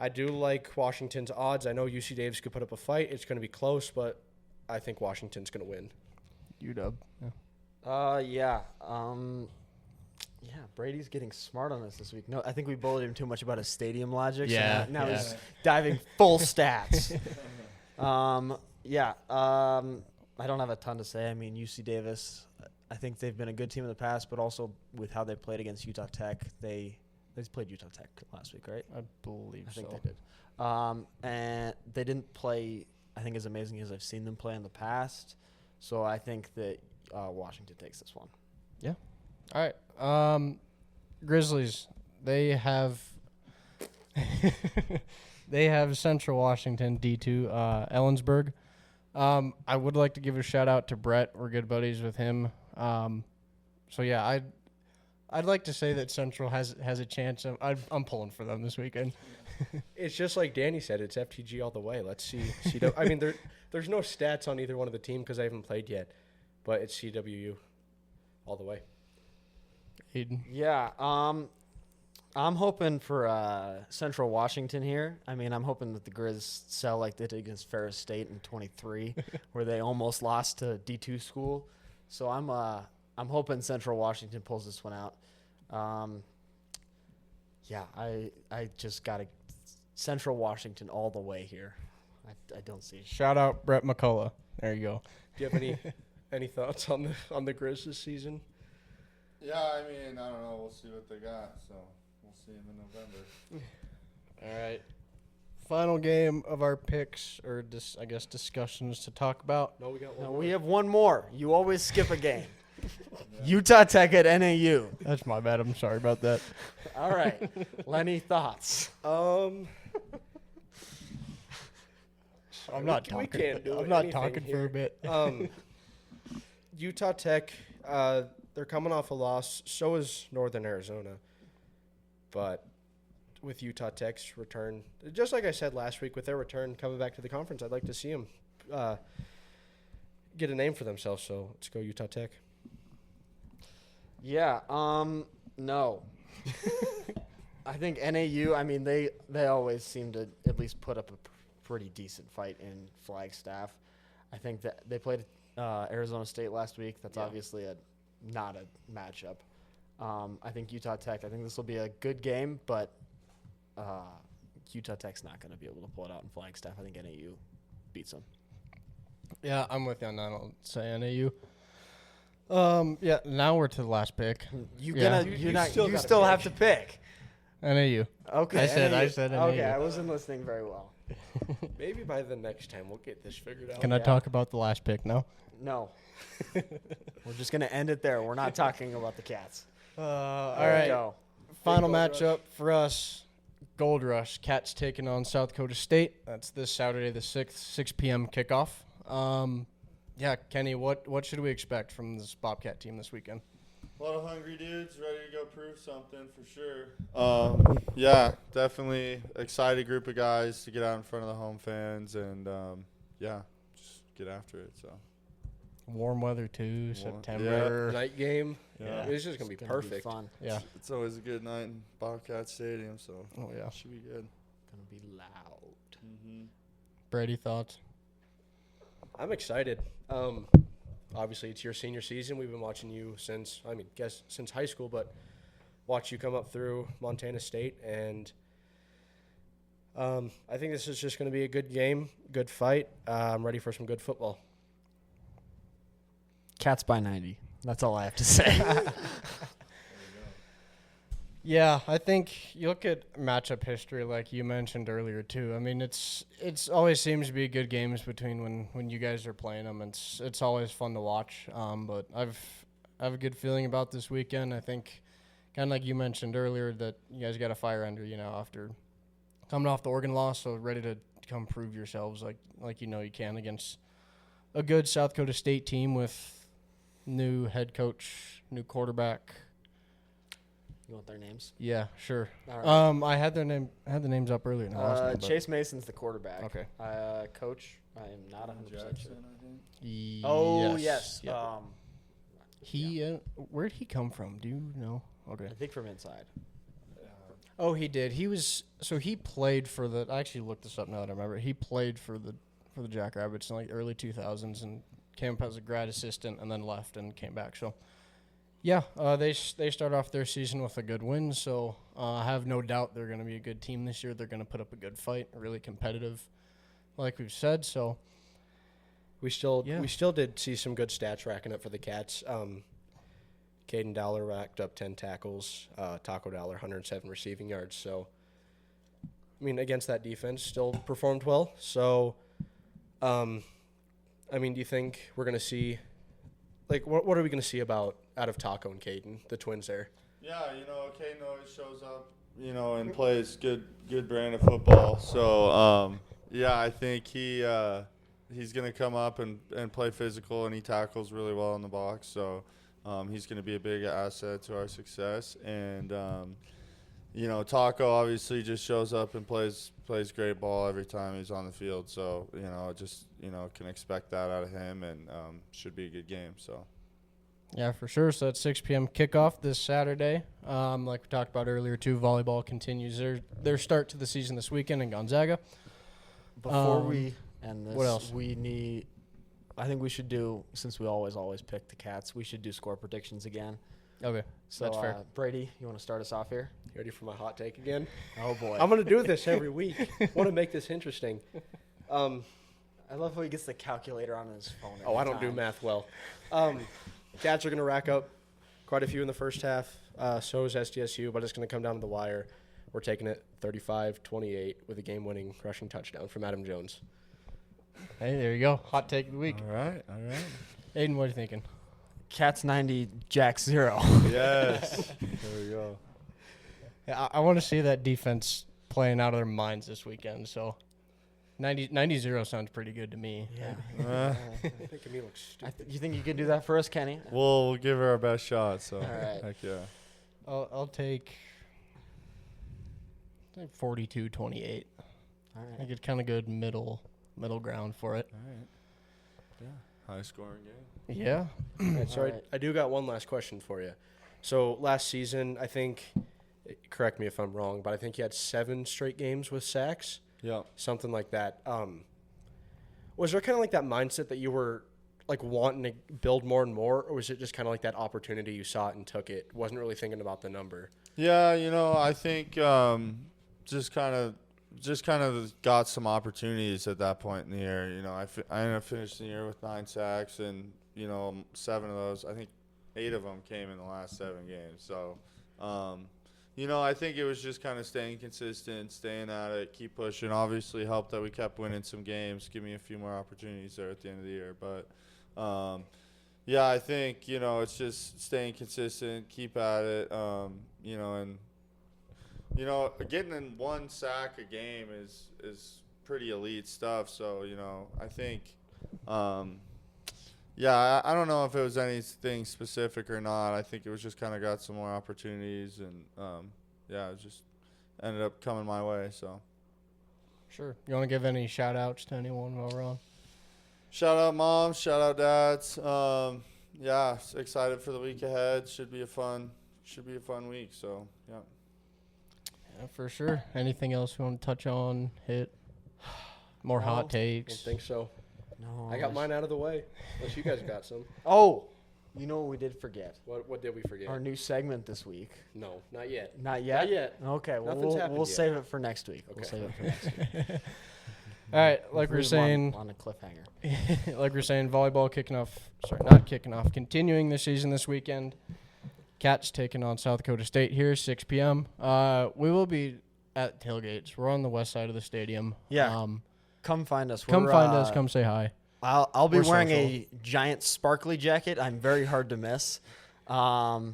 I do like Washington's odds. I know UC Davis could put up a fight. It's going to be close, but I think Washington's going to win. UW. Yeah. Brady's getting smart on us this week. No, I think we bullied him too much about his stadium logic. Yeah. So now he's diving full stats. I don't have a ton to say. I mean, UC Davis, I think they've been a good team in the past, but also with how they played against Utah Tech, They played Utah Tech last week, right? I believe so. I think they did. And they didn't play, I think, as amazing as I've seen them play in the past. So I think that Washington takes this one. Yeah. All right. Grizzlies, they have Central Washington D2 Ellensburg. I would like to give a shout out to Brett. We're good buddies with him. I'd like to say that Central has a chance. I'm pulling for them this weekend. It's just like Danny said. It's FTG all the way. Let's see. I mean, there's no stats on either one of the team because I haven't played yet, but it's CWU all the way. Aiden. Yeah, I'm hoping for Central Washington here. I mean, I'm hoping that the Grizz sell like they did against Ferris State in 23, where they almost lost to D2 school. So I'm hoping Central Washington pulls this one out. Yeah, I just got to Central Washington all the way here. I don't see. Shout out Brett McCullough. There you go. Do you have any thoughts on the Grizz this season? Yeah, I mean, I don't know. We'll see what they got. So we'll see them in November. All right. Final game of our picks, or I guess discussions to talk about. No, we got one. No, more. we have one more. You always skip a game. Utah Tech at NAU. That's my bad. I'm sorry about that. All right. Lenny, thoughts? I'm not we talking. can't do I'm not anything talking for here. a bit. Utah Tech, they're coming off a loss. So is Northern Arizona. But with Utah Tech's return, just like I said last week, with their return coming back to the conference, I'd like to see them get a name for themselves. So let's go Utah Tech. Yeah, no. I think NAU, I mean, they always seem to at least put up a pretty decent fight in Flagstaff. I think that they played Arizona State last week. That's obviously not a matchup. I think Utah Tech, I think this will be a good game, but Utah Tech's not going to be able to pull it out in Flagstaff. I think NAU beats them. Yeah, I'm with you on that. I'll say NAU. Yeah, now we're to the last pick. You still still gotta have to pick. NAU. Okay. I said NAU. Okay, I wasn't listening very well. Maybe by the next time we'll get this figured out. Can I talk about the last pick now? No. We're just going to end it there. We're not talking about the Cats. All There we right. go. Final Gold matchup for us. Gold Rush. Cats taking on South Dakota State. That's this Saturday the 6th, 6 p.m. kickoff. Yeah, Kenny, what should we expect from this Bobcat team this weekend? A lot of hungry dudes ready to go prove something for sure. Yeah, definitely excited group of guys to get out in front of the home fans and yeah, just get after it. So Warm weather too, Warm. September. Night game. yeah, It's just going to be perfect. Fun. Yeah. it's always a good night in Bobcat Stadium, so Oh yeah. should be good. Going to be loud. Mm-hmm. Brady, thoughts? I'm excited. Obviously, it's your senior season. We've been watching you since high school, but watch you come up through Montana State, and I think this is just going to be a good game, good fight. I'm ready for some good football. Cats by 90. That's all I have to say. Yeah, I think you look at matchup history like you mentioned earlier too. I mean, it's always seems to be good games between when you guys are playing them. It's always fun to watch. But I have a good feeling about this weekend. I think, kind of like you mentioned earlier, that you guys got a fire under, after coming off the Oregon loss, so ready to come prove yourselves like you can against a good South Dakota State team with new head coach, new quarterback. You want their names? Yeah, sure. All right. I had the names up earlier. And I lost them, but- Chase Mason's the quarterback. Okay. Coach, I am not 100% sure. Jackson, I think. Oh, yes. Yeah. Where'd he come from? Do you know? Okay. I think from inside. Oh, he did. He played for the. I actually looked this up now that I remember. He played for the Jackrabbits in like early 2000s and came up as a grad assistant and then left and came back. So, yeah, they start off their season with a good win. So I have no doubt they're going to be a good team this year. They're going to put up a good fight, really competitive, like we've said. So We still did see some good stats racking up for the Cats. Caden Dowler racked up 10 tackles. Taco Dowler 107 receiving yards. So, I mean, against that defense, still performed well. So, do you think we're going to see, what are we going to see out of Taco and Caden, the twins there? Yeah, Caden always shows up, and plays good brand of football. So, I think he's going to come up and play physical, and he tackles really well in the box. So, He's going to be a big asset to our success. And, Taco obviously just shows up and plays great ball every time he's on the field. So, can expect that out of him, and should be a good game. So. Yeah, for sure. So that's 6 p.m. kickoff this Saturday. Like we talked about earlier, too, volleyball continues their start to the season this weekend in Gonzaga. Before we end this, what else? I think we should do, since we always pick the Cats, we should do score predictions again. Okay, So, that's fair. Brady, you want to start us off here? You ready for my hot take again? Oh, boy. I'm going to do this every week. Want to make this interesting. I love how he gets the calculator on his phone. Oh, I don't do math well. Cats are going to rack up quite a few in the first half. So is SDSU, but it's going to come down to the wire. We're taking it 35-28 with a game-winning rushing touchdown from Adam Jones. Hey, there you go. Hot take of the week. All right. Aiden, what are you thinking? Cats 90, Jacks 0. Yes. There we go. Yeah, I want to see that defense playing out of their minds this weekend. So 90-0 sounds pretty good to me. Yeah. Making me look stupid. You think you can do that for us, Kenny? We'll give her our best shot. So, All right. heck yeah. I'll take 42-28. All I right. think it's kind of good middle ground for it. All right. Yeah. High scoring game. Yeah. So All right. I do got one last question for you. So last season, I think, correct me if I'm wrong, but I think you had 7 straight games with sacks, Yeah. something like that. Was there kind of like that mindset that you were like wanting to build more and more, or was it just kind of like that opportunity you saw it and took it? Wasn't really thinking about the number. Yeah, I think just kind of got some opportunities at that point in the year. I ended up finishing the year with 9 sacks, and 7 of those, I think 8 of them came in the last 7 games. So, I think it was just kind of staying consistent, staying at it, keep pushing. Obviously helped that we kept winning some games, give me a few more opportunities there at the end of the year. But, yeah, I think, it's just staying consistent, keep at it, and getting in 1 sack a game is pretty elite stuff. So, I think, I don't know if it was anything specific or not. I think it was just kind of got some more opportunities, and, it just ended up coming my way. So, Sure. You want to give any shout-outs to anyone while we're on? shout out moms, shout out dads. Excited for the week ahead. Should be a fun week. So, yeah. Yeah, for sure. Anything else you want to touch on? Hit more No, hot I don't takes. think so. No. I got mine out of the way. Unless you guys got some. Oh, you know what we did forget? What did we forget? Our new segment this week. No, not yet. Not yet? Not yet. Okay, well, Nothing's we'll happened yet. save it for next week. We'll Okay. save it for next week. All right, like we were Leave 'em saying, on a cliffhanger. like we were saying, volleyball not kicking off, continuing the season this weekend. Cats taking on South Dakota State here, 6 p.m. We will be at tailgates. We're on the west side of the stadium. Yeah. Come find us. Come find us. Come say hi. I'll be We're wearing social. a giant sparkly jacket. I'm very hard to miss. We're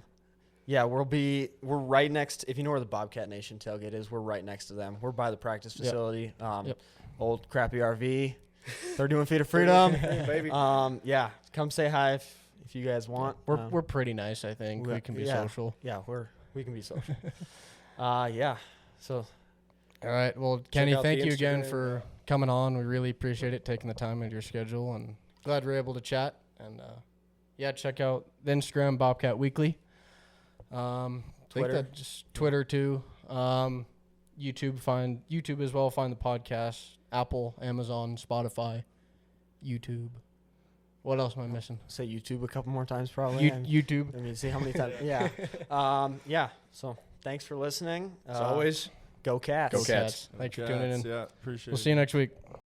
right next. If you know where the Bobcat Nation tailgate is, we're right next to them. We're by the practice facility. Yep. Old crappy RV. 31 feet of freedom. Baby. Come say hi if you guys want. We're pretty nice, I think. We can be social. Yeah, we can be social. So All right. Well, Kenny, out thank the you again Instagram. for coming on. We really appreciate it, taking the time out of your schedule, and glad we're able to chat. And check out the Instagram, Bobcat Weekly. I think Twitter. that just Twitter too. YouTube as well. Find the podcast. Apple, Amazon, Spotify, YouTube. What else am I missing? say YouTube a couple more times probably. YouTube. I mean, see how many times. Yeah. So thanks for listening. As always, go Cats. Go Cats. Thanks for tuning in. Yeah, appreciate it. We'll see you next week.